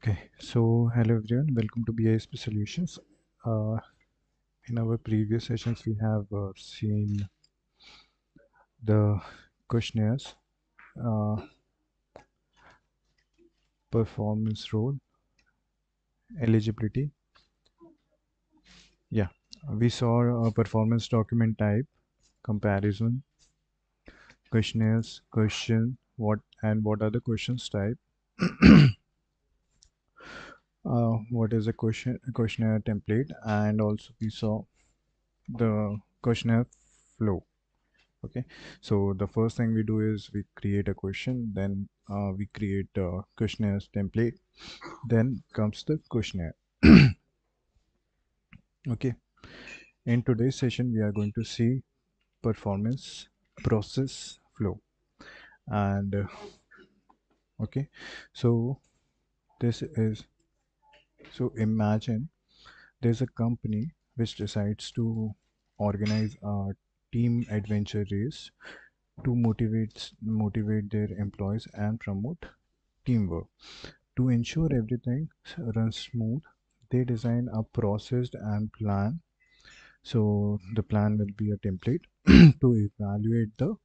Okay, so hello everyone, welcome to BISP Solutions. Uh, in our previous sessions, we have seen the questionnaires, uh, performance role, eligibility. Yeah, we saw a performance document type, comparison, questionnaires, question, what are the questions type, what is a questionnaire template, and also we saw the questionnaire flow. Okay, so the first thing we do is we create a question, then we create a questionnaire template, then comes the questionnaire. Okay, in today's session we are going to see performance process flow. And okay, so this is, so imagine there's a company which decides to organize a team adventure race to motivate their employees and promote teamwork. To ensure everything runs smooth, they design a process and plan. So the plan will be a template to evaluate the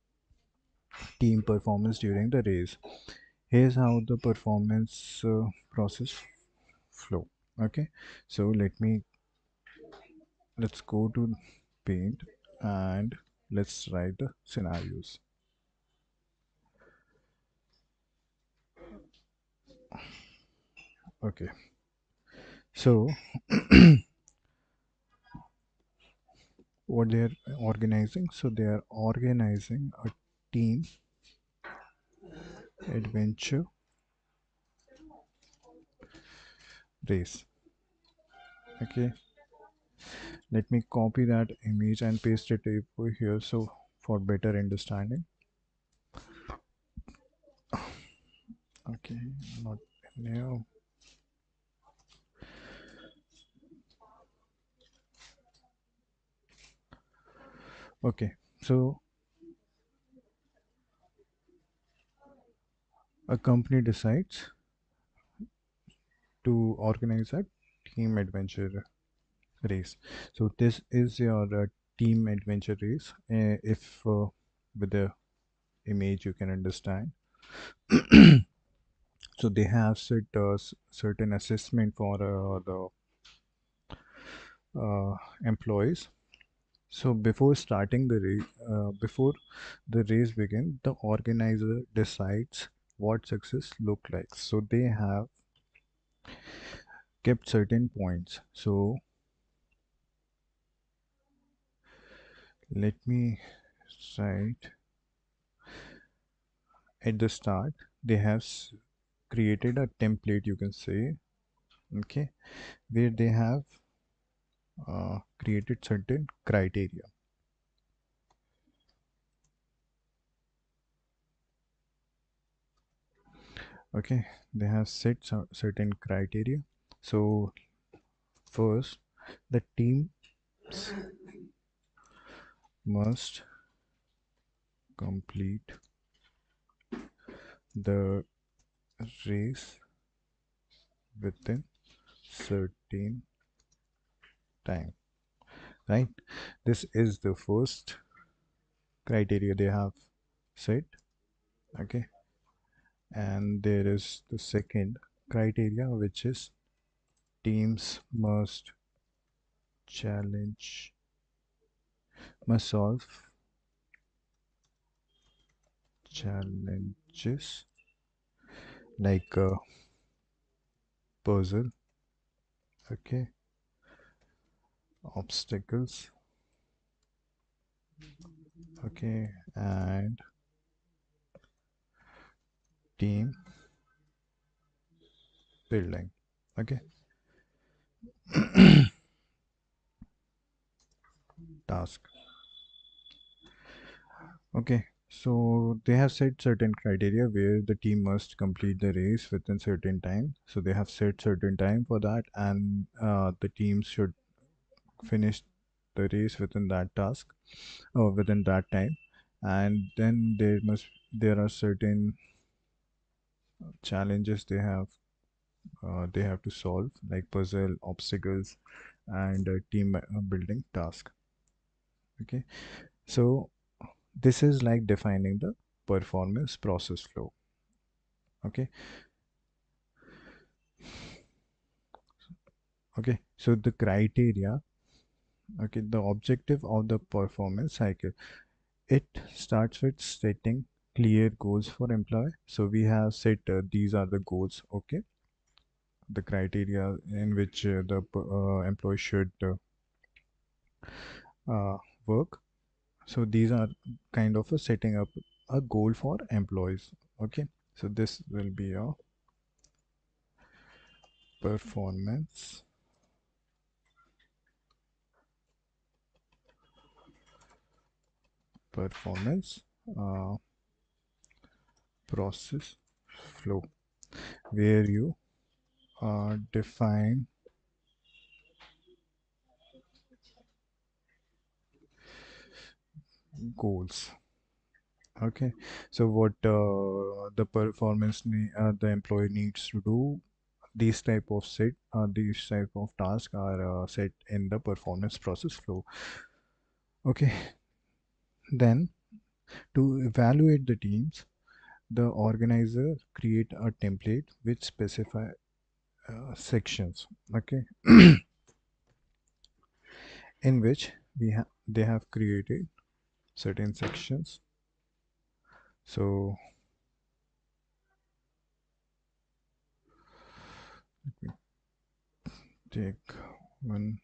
team performance during the race. Here's how the performance process flow. Okay, so let's go to Paint and let's write the scenarios. Okay, so what they're organizing? So they are organizing a team adventure race. Okay, let me copy that image and paste it over here so for better understanding. Okay, not now. Okay, so a company decides to organize a team adventure race. So this is your team adventure race. If with the image you can understand. So they have certain assessment for the employees. So before the race begins, the organizer decides what success look like. So they have kept certain points. So let me write at the start. They have created a template, you can say, okay, where they have created certain criteria. Okay, they have set certain criteria. So first, the team must complete the race within certain time, right? This is the first criteria they have set. Okay, and there is the second criteria, which is teams challenge must solve challenges like a puzzle. Okay, obstacles. Okay, and team building. Okay, task. Okay, so they have set certain criteria where the team must complete the race within certain time. So they have set certain time for that, and the teams should finish the race within that task or within that time. And then there are certain challenges they have they have to solve, like puzzle, obstacles, and team building task. Okay, so this is like defining the performance process flow. Okay, okay, so the criteria, okay, the objective of the performance cycle, it starts with setting clear goals for employee. So we have set these are the goals, okay, the criteria in which the employee should uh, work. So these are kind of a setting up a goal for employees. Okay, so this will be a performance performance uh, process flow, where you define goals. Okay, so what the the employee needs to do, these type of tasks are set in the performance process flow. Okay, then to evaluate the teams, the organizer create a template which specify sections. Okay, in which they have created certain sections. So let me take one,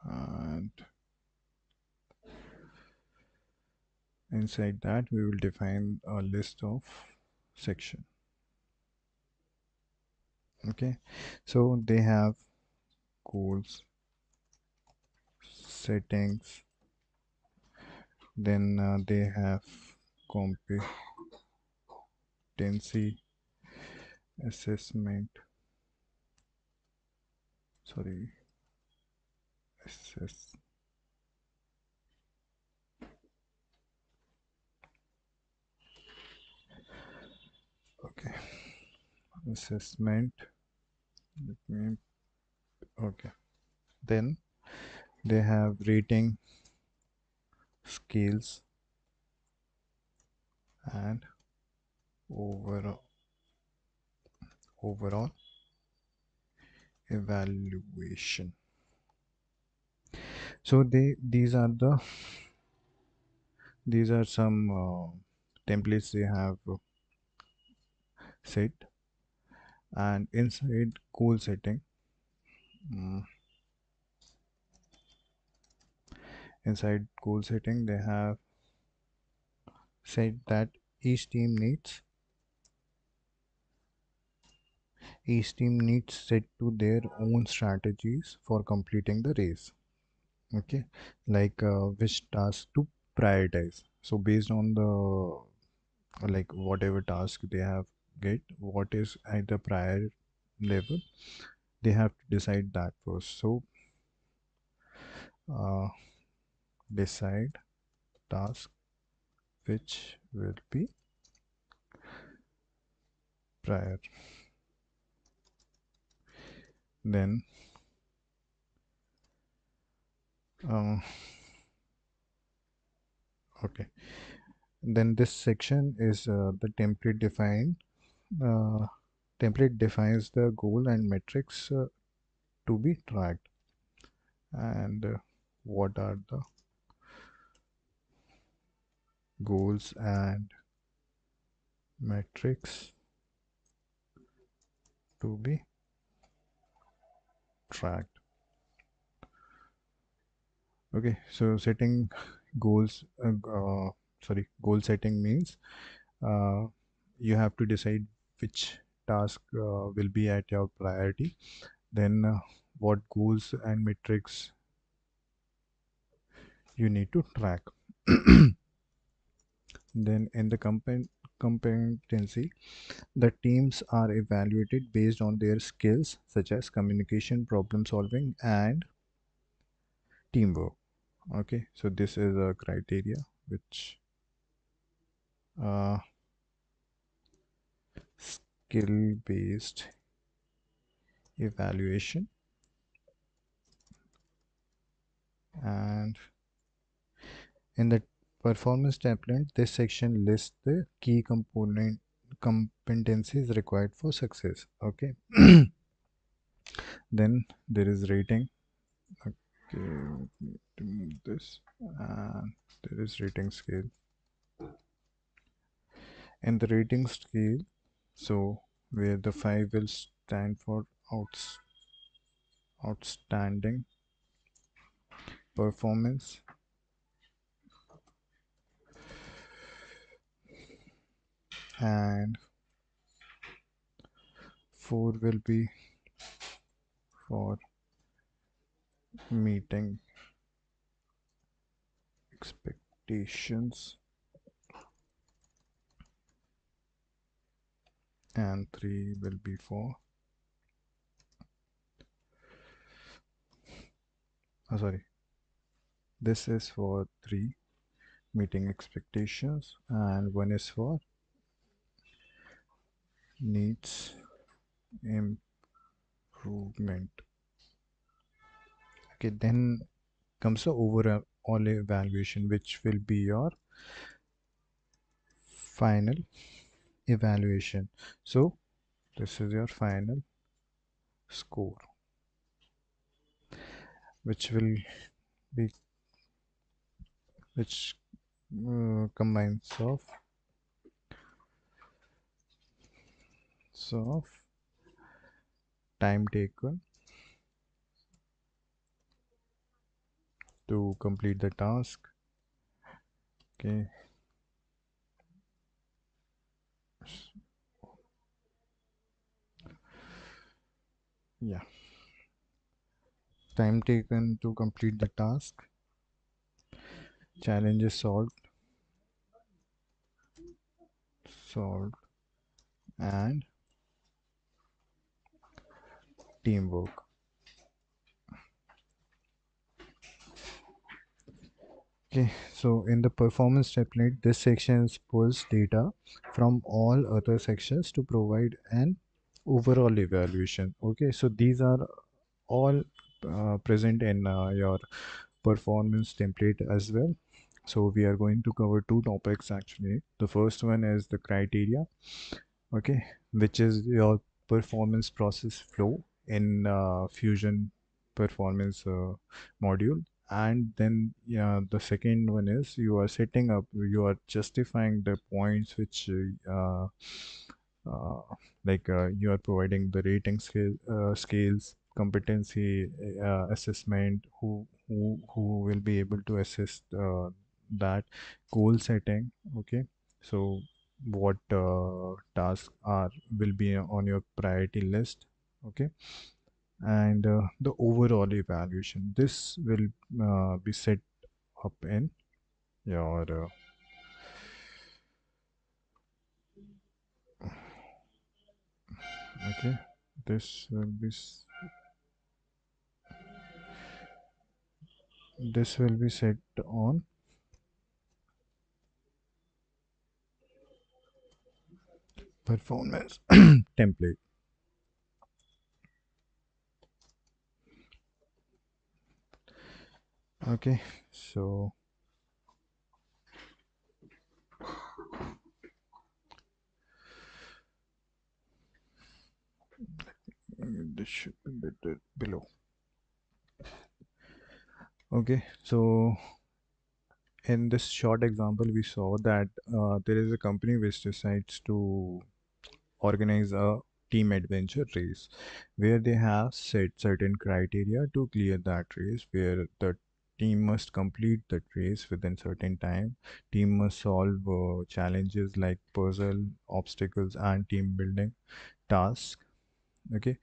and inside that we will define a list of section. Okay, so they have goals, settings, then they have competency assessment, sorry, assess, okay, assessment, let me, okay, then they have rating, scales, and overall evaluation. So these are some templates they have set, and inside goal setting, mm, inside goal setting they have said that each team needs each team needs set to their own strategies for completing the race. Okay, like which task to prioritize. So based on the like whatever task they have get, what is at the prior level, they have to decide that first. So uh, decide task which will be prior. Then uh, okay, then this section is the uh, template defines the goal and metrics to be tracked, and what are the goals and metrics to be tracked. Okay, so setting goals, goal setting means uh, you have to decide which task will be at your priority, then what goals and metrics you need to track. Then in the competency, the teams are evaluated based on their skills such as communication, problem solving, and teamwork. Okay, so this is a criteria which uh, skill based evaluation, and in the performance template, this section lists the key component competencies required for success. Okay. Then there is rating. Okay, let me remove this, and there is rating scale. In the rating scale, so where the 5 will stand for outstanding performance, and 4 will be for meeting expectations, and 3 will be for sorry, this is for 3 meeting expectations, and 1 is for needs improvement. Okay, then comes the overall evaluation, which will be your final evaluation. So this is your final score, which will be which combines of time taken to complete the task. Okay, yeah, time taken to complete the task, challenges solved, and teamwork. Okay, so in the performance template, this section pulls data from all other sections to provide an overall evaluation. Okay, so these are all present in your performance template as well. So we are going to cover two topics actually. The first one is the criteria, okay, which is your performance process flow in Fusion performance module. And then yeah, the second one is you are justifying the points which uh, you are providing the rating scales, competency assessment, who will be able to assess that, goal setting. Okay, so what tasks are will be on your priority list. Okay, and the overall evaluation, this will be set up in your okay, this will be this will be set on performance template. Okay, so this should be better below. Okay, so in this short example we saw that there is a company which decides to organize a team adventure race where they have set certain criteria to clear that race, where the team must complete that race within certain time. Team must solve challenges like puzzle, obstacles, and team building tasks. Okay,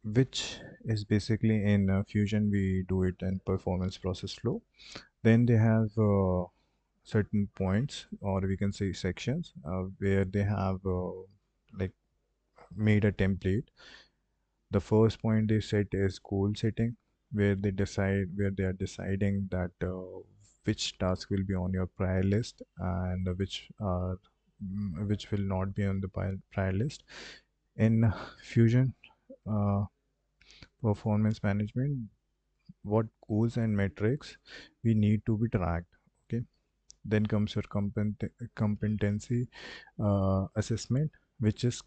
which is basically in Fusion we do it in performance process flow. Then they have certain points, or we can say sections, where they have like made a template. The first point they set is goal setting, where they are deciding that which task will be on your prior list and which will not be on the prior list. In Fusion, uh, performance management, what goals and metrics we need to be tracked. Okay, then comes your competency assessment, which is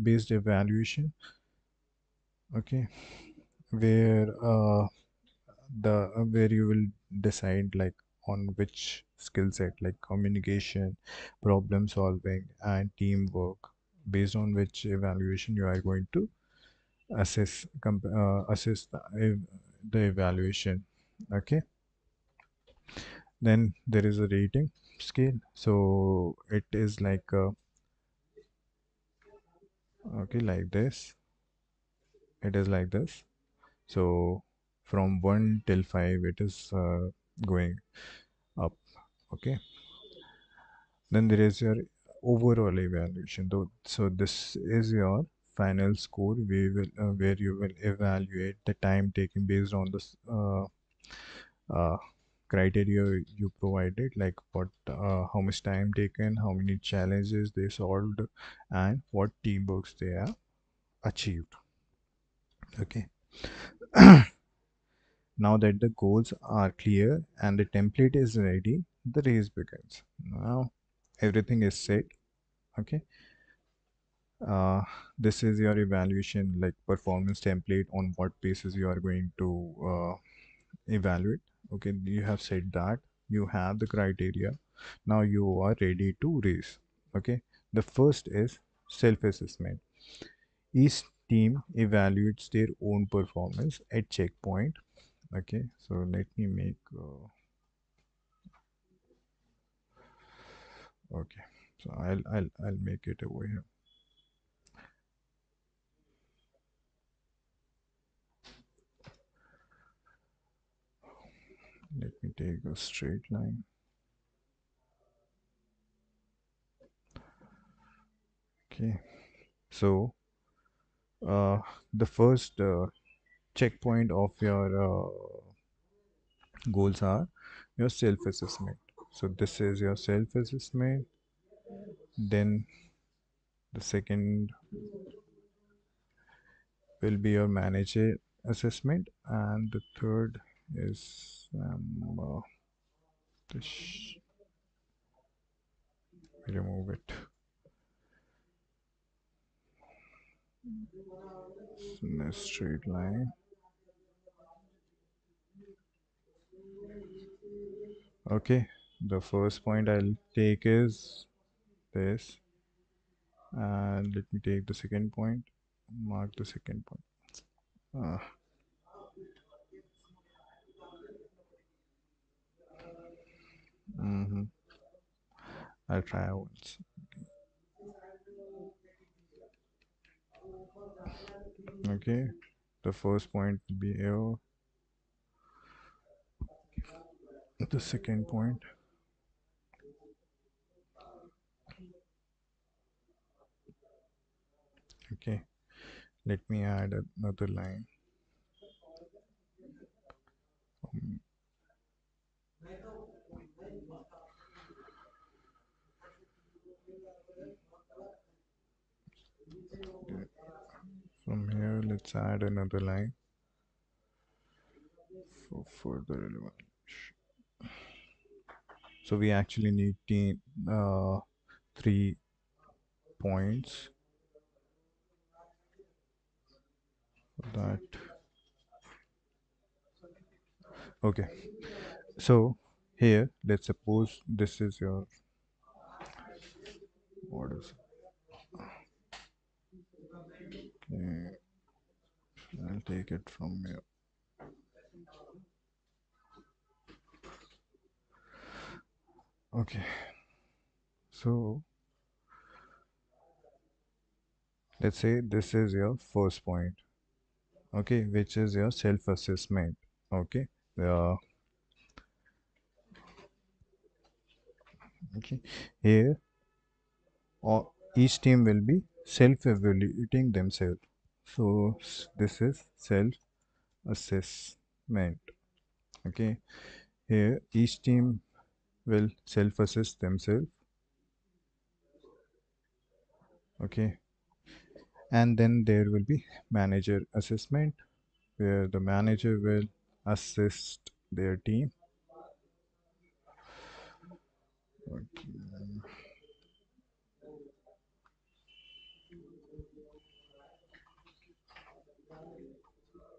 based evaluation. Okay, where where you will decide like on which skill set like communication, problem solving, and teamwork, based on which evaluation you are going to assess the evaluation. Okay, then there is a rating scale, so it is like okay, like this. It is like this. So from 1 till 5 it is going up. Okay, then there is your overall evaluation though. So this is your final score. We will where you will evaluate the time taken based on this uh, criteria you provided, like what how much time taken, how many challenges they solved, and what teamworks they have achieved. Okay, now that the goals are clear and the template is ready, the race begins. Now everything is set. Okay, uh, this is your evaluation like performance template on what basis you are going to evaluate. Okay, you have said that you have the criteria. Now you are ready to race. Okay, the first is self-assessment. Each team evaluates their own performance at checkpoint. Okay, so let me make okay, so I'll make it over here. Let me take a straight line. Okay, so uh, the first checkpoint of your goals are your self assessment. So this is your self assessment. Then the second will be your manager assessment, and the third is this, remove it. In a straight line. Okay, the first point I'll take is this, and let me take the second point. Mark the second point. Uh, mhm. I'll try once. Okay, the first point will be here. The second point. Okay, let me add another line. Um, from here, let's add another line for further relevant. So we actually need uh, 3 points for that. Okay, so here, let's suppose this is your, what is, okay, I'll take it from here. Okay, so let's say this is your first point. Okay, which is your self-assessment. Okay, uh, okay, here each team will be self-evaluating themselves. So this is self-assessment. Okay, here each team will self-assess themselves. Okay, And then there will be manager assessment, where the manager will assist their team.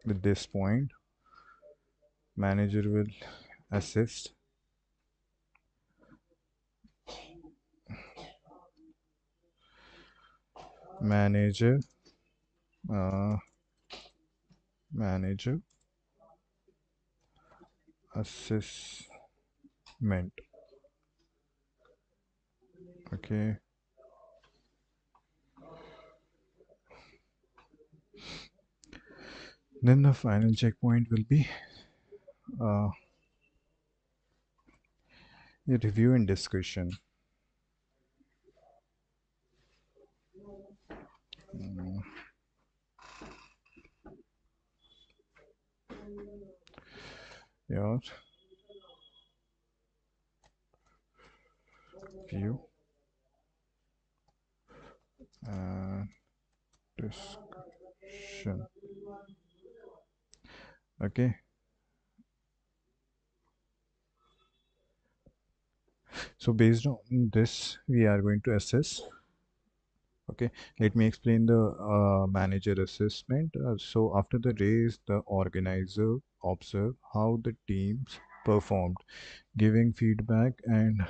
With this point, manager will assist manager uh, manager assessment. Okay, then the final checkpoint will be uh, a review and discussion. Yeah, view and discussion. Okay, so based on this, we are going to assess. Okay, let me explain the manager assessment. So after the race, the organizer observe how the teams performed, giving feedback and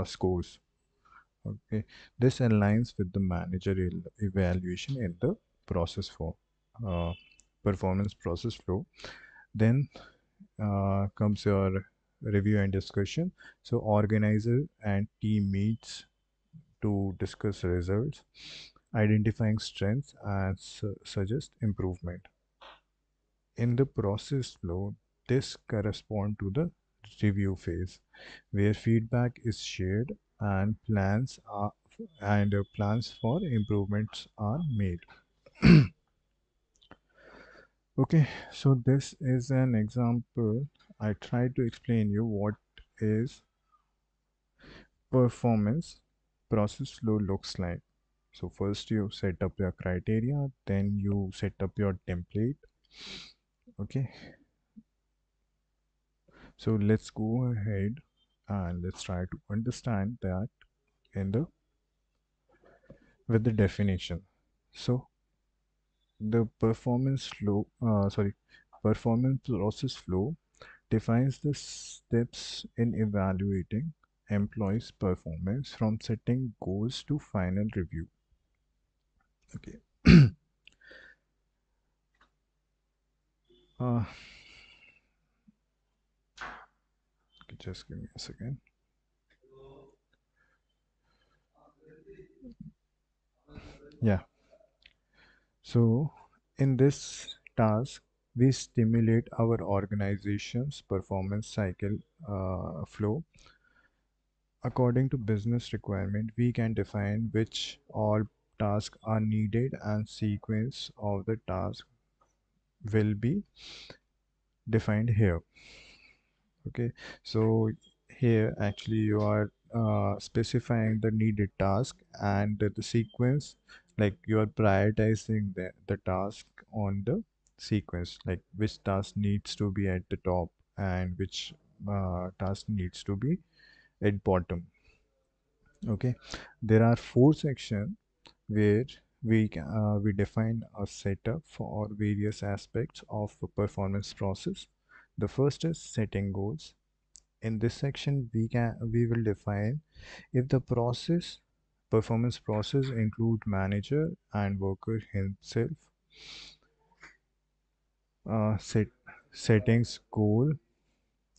scores. Okay, this aligns with the managerial evaluation in the process flow, uh, performance process flow. Then comes your review and discussion. So organizer and team meets to discuss results, identifying strengths and suggest improvement. In the process flow, this corresponds to the review phase, where feedback is shared and plans for improvements are made. Okay, so this is an example. I try to explain you what is performance process flow looks like. So first you set up your criteria, then you set up your template. Okay, so let's go ahead and let's try to understand that in the with the definition. So the performance process flow defines the steps in evaluating employees' performance from setting goals to final review. Okay. uh, just give me a second. Yeah. So in this task, we stimulate our organization's performance cycle flow. According to business requirement, we can define which all tasks are needed and sequence of the task will be defined here. Okay, so here actually you are specifying the needed task and the sequence, like you are prioritizing the task on the sequence, like which task needs to be at the top and which task needs to be at bottom. Okay, there are four sections where we define a setup for various aspects of a performance process. The first is setting goals. In this section, we will define if the performance process include manager and worker himself. Set settings goal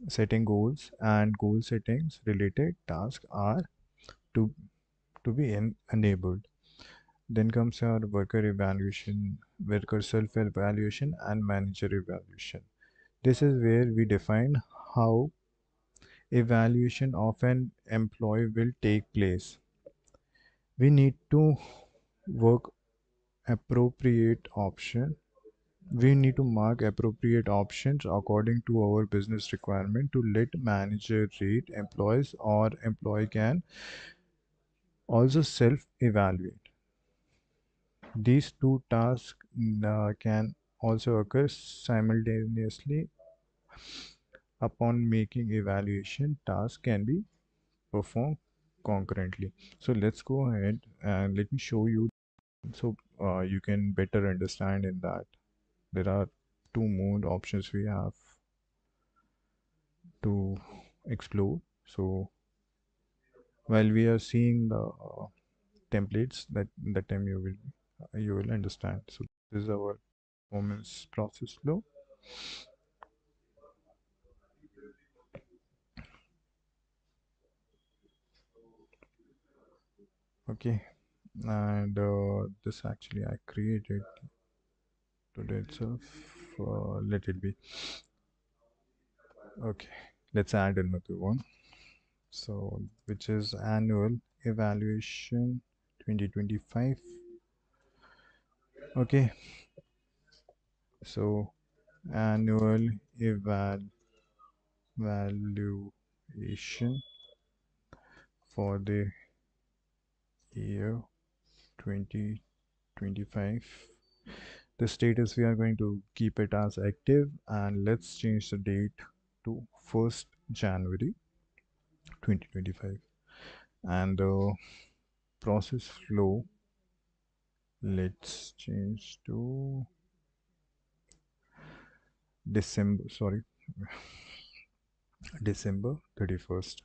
Setting goals and goal settings related tasks are to enabled. Then comes our worker self-evaluation, and manager evaluation. This is where we define how evaluation of an employee will take place. We need to work appropriate option. We need to mark appropriate options according to our business requirement to let manager rate employees, or employee can also self-evaluate. These two tasks can also occur simultaneously. Upon making evaluation, tasks can be performed concurrently. So let's go ahead and let me show you, so you can better understand in that there are two mode options we have to explore. So while we are seeing the templates, that time you will understand. So this is our performance process flow. Okay, and this actually I created today itself. Let it be. Okay, let's add another one. So which is annual evaluation 2025. Okay, so annual evaluation for the year 2025. The status, we are going to keep it as active, and let's change the date to 1st January 2025. And the process flow, let's change to December, sorry, December 31st.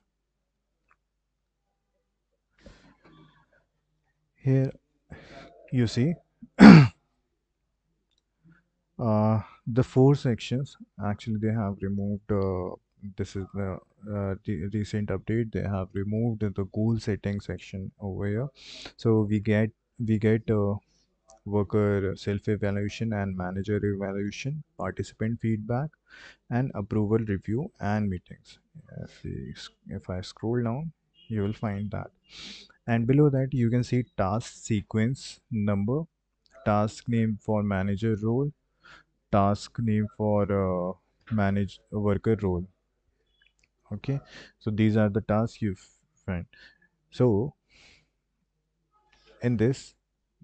Here you see the four sections. Actually they have removed, this is the recent update, they have removed the goal setting section over here. So we get worker self-evaluation and manager evaluation, participant feedback, and approval review and meetings. If I scroll down, you will find that. And below that, you can see task sequence number, task name for manager role, task name for manage worker role. Okay, so these are the tasks you find. So in this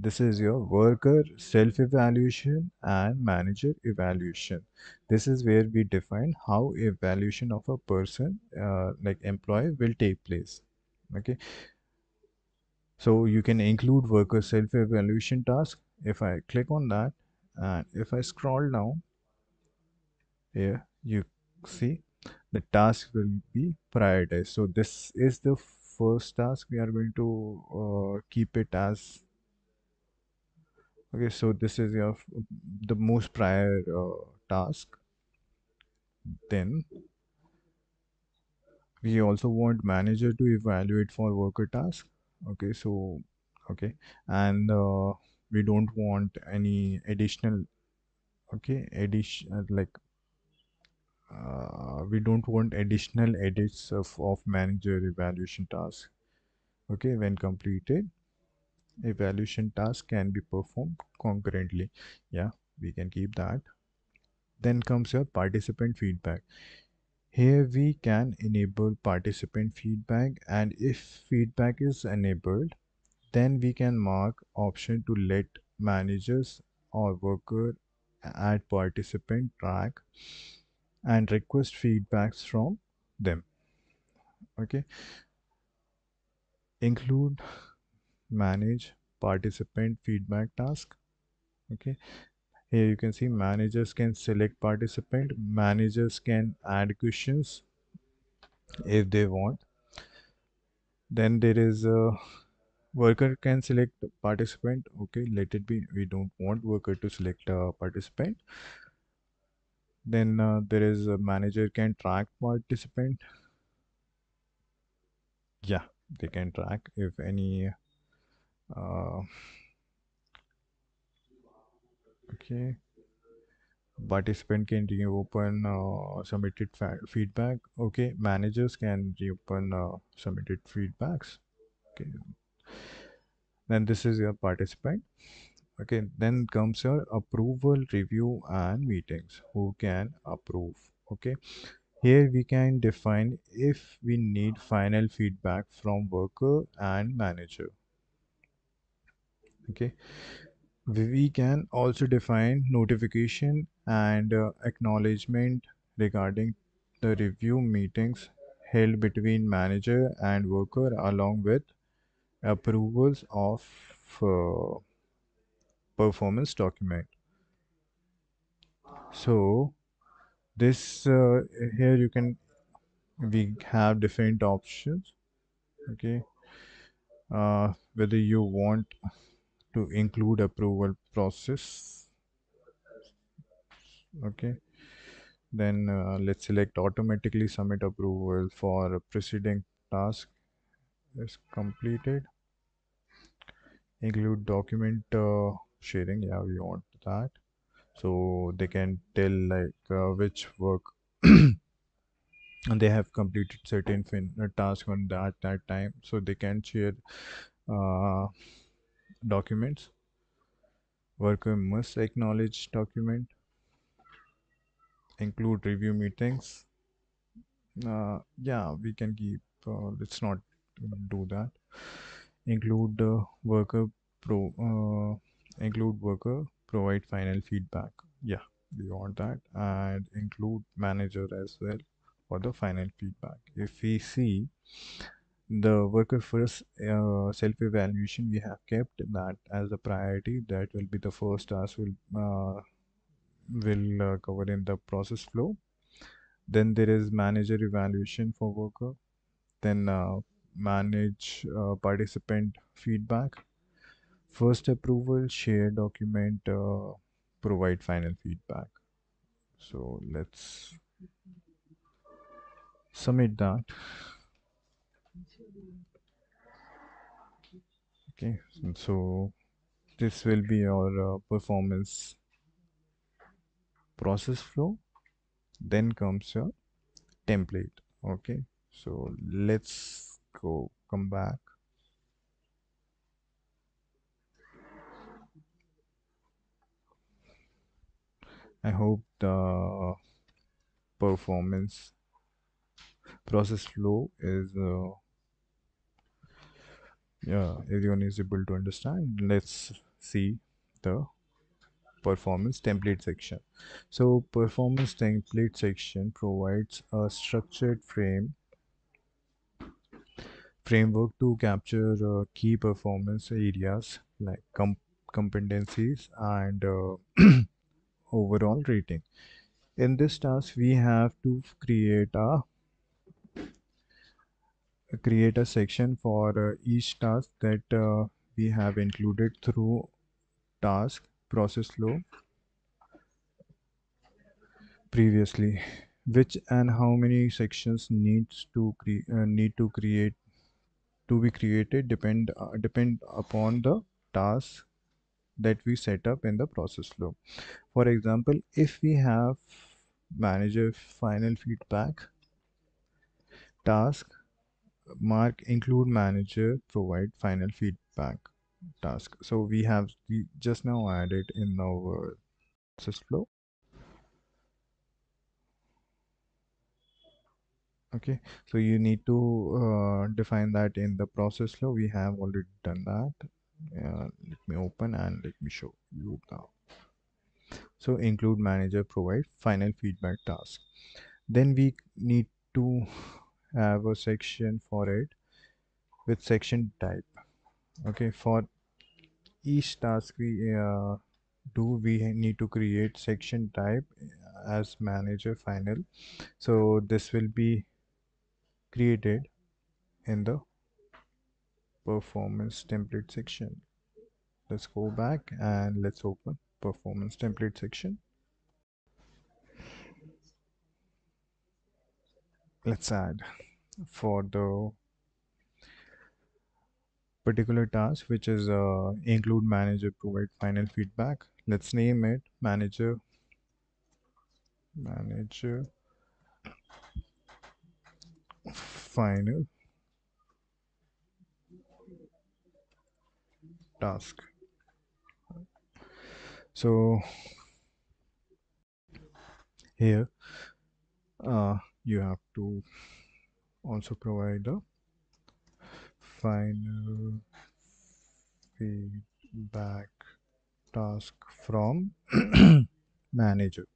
is your worker self evaluation and manager evaluation. This is where we define how evaluation of a person, like employee, will take place. Okay, so you can include worker self evaluation task. If I click on that and if I scroll down here, you see the task will be prioritized. So this is the first task we are going to keep it as. Okay, so this is your the most prior task. Then we also want manager to evaluate for worker task. Okay, so okay, and we don't want any additional. Okay, addition like we don't want additional edits of manager evaluation task. Okay, when completed, evaluation task can be performed concurrently. Yeah, we can keep that. Then comes your participant feedback. Here we can enable participant feedback, and if feedback is enabled, then we can mark option to let managers or worker add participant track and request feedbacks from them. Okay, include manage participant feedback task. Okay, here you can see managers can select participant, managers can add questions if they want. Then there is a worker can select participant. Okay, let it be, we don't want worker to select a participant. Then there is a manager can track participant. Yeah, they can track if any uh, okay, participant can reopen submitted feedback. Okay, managers can reopen submitted feedbacks. Okay, then this is your participant. Okay, then comes your approval review and meetings, who can approve. Okay, here we can define if we need final feedback from worker and manager. Okay, We can also define notification and acknowledgement regarding the review meetings held between manager and worker, along with approvals of uh, performance document. So this here you can we have different options. Okay, whether you want to include approval process. Okay, then let's select automatically submit approval for a preceding task is completed. Include document sharing. Yeah, we want that. So they can tell like which work and they have completed certain task on that time. So they can share uh, documents. Worker must acknowledge document. Include review meetings. Yeah, we can keep. Let's not do that. Include worker include worker provide final feedback. Yeah, we want that, and include manager as well for the final feedback. If we see the worker first self-evaluation, we have kept that as a priority. That will be the first task will cover in the process flow. Then there is manager evaluation for worker. Then manage participant feedback. First approval, share document, provide final feedback. So let's submit that. Okay, so this will be our performance process flow. Then comes your template. Okay, so let's come back. I hope the performance process flow is yeah, everyone is able to understand. Let's see the performance template section. So performance template section provides a structured framework to capture key performance areas like competencies and overall rating. In this task, we have to create a section for each task that we have included through task process flow previously. Which and how many sections need to be created depend upon the task that we set up in the process flow. For example, if we have manager final feedback task, mark include manager provide final feedback task. So we just now added in our process flow. Okay, so you need to define that in the process flow. We have already done that. Let me open and let me show you now. So include manager provide final feedback task. Then we need to have a section for it with section type. Okay, for each task we need to create section type as manager final. So this will be created in the performance template section. Let's go back and let's open performance template section. Let's add for the particular task, which is include manager provide final feedback. Let's name it manager final task. So here you have to also provide the final feedback task from manager.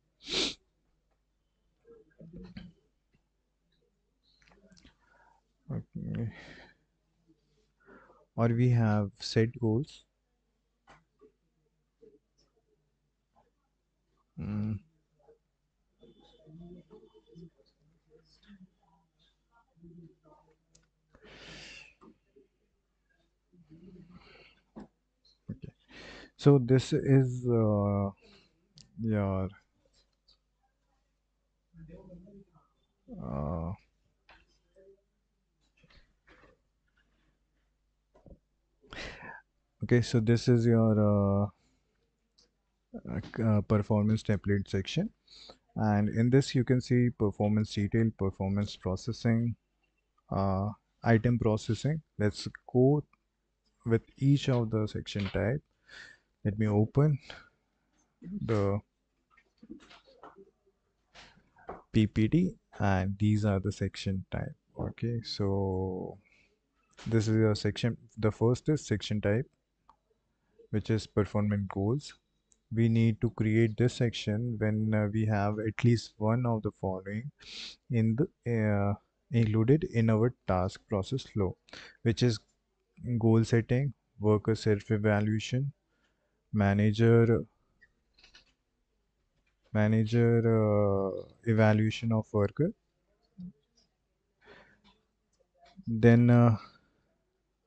Okay. Or we have set goals. Mm, okay. So this is your uh, okay. So this is your performance template section, and in this you can see performance detail, performance processing, uh, item processing. Let's go with each of the section type. Let me open the PPT, and these are the section type. Okay, so this is your section. The first is section type, which is performance goals. We need to create this section when we have at least one of the following in the included in our task process flow, which is goal setting, worker self evaluation, manager evaluation of worker. Then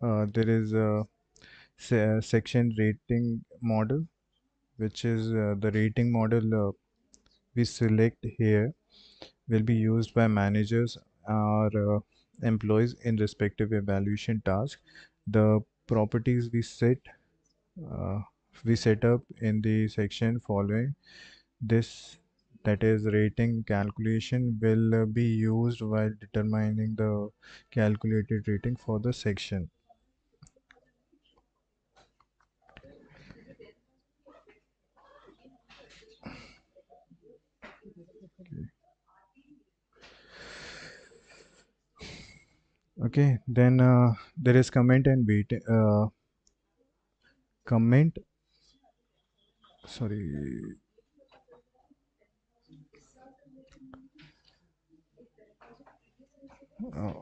there is a section rating model, which is the rating model we select here will be used by managers or employees in respective evaluation task. The properties uh, we set up in the section following this, that is rating calculation, will be used while determining the calculated rating for the section. Okay, then there is comment and wait. Comment, sorry. Uh,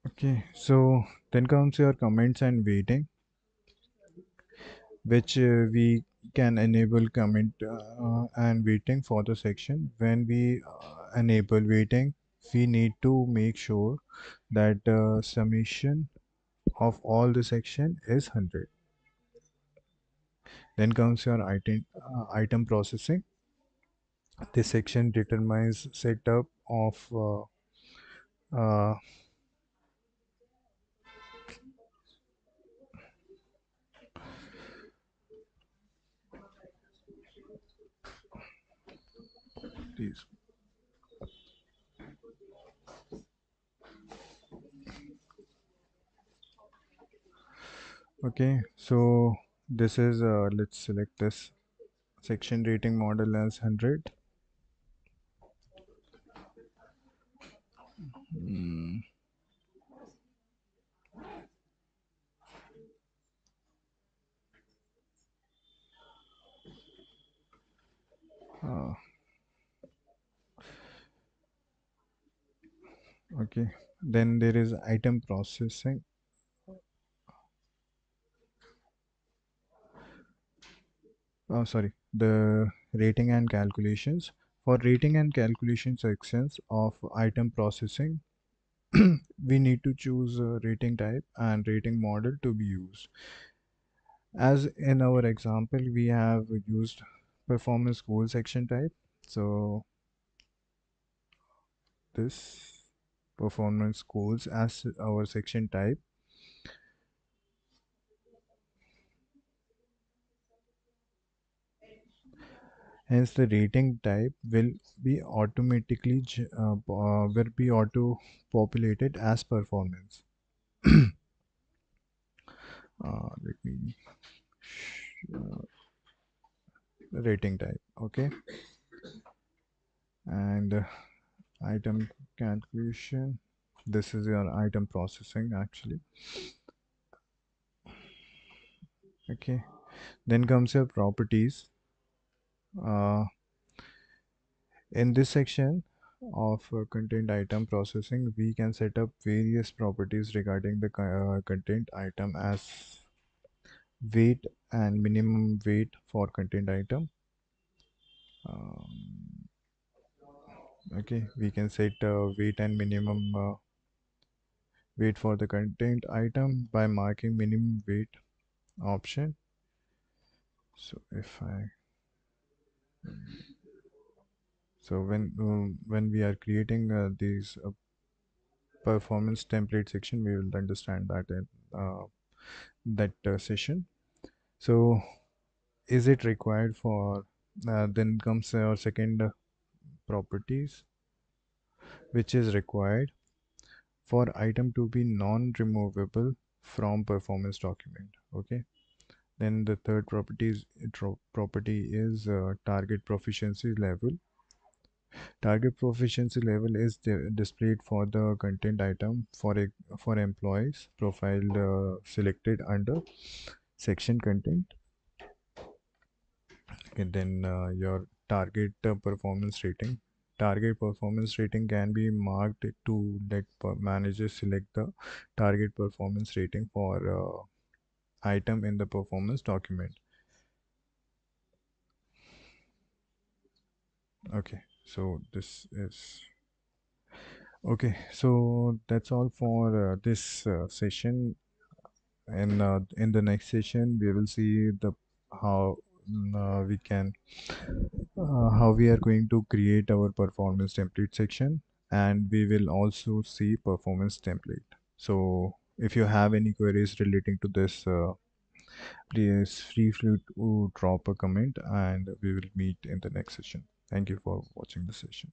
okay, so then comes your comments and waiting, which we can enable comment and waiting for the section. When we enable waiting, we need to make sure that summation of all the section is 100. Then comes your item processing. This section determines setup of uh, these. Okay, so this is let's select this section rating model as 100. Mm, uh, okay, then there is item processing. Oh, sorry, the rating and calculations. For rating and calculation sections of item processing, we need to choose a rating type and rating model to be used. As in our example, we have used performance goal section type. So this performance goals as our section type. Hence, the rating type will be auto populated as performance. Let me rating type. Okay, and item calculation. This is your item processing actually. Okay, then comes your properties. Uh, in this section of content item processing, we can set up various properties regarding the content item as weight and minimum weight for content item. Um, okay, we can set weight and minimum weight for the content item by marking minimum weight option. So if I so when we are creating these performance template section, we will understand that in that session. So is it required for then comes our second properties, which is required for item to be non-removable from performance document. Okay, then the third property is target proficiency level. Target proficiency level is displayed for the content item for employees profile selected under section content. And then your target performance rating. Target performance rating can be marked to let managers select the target performance rating for item in the performance document. Okay, so this is okay. So that's all for this session. And in the next session, we will see the how we can how we are going to create our performance template section, and we will also see performance template. So if you have any queries relating to this, please feel free to drop a comment and we will meet in the next session. Thank you for watching the session.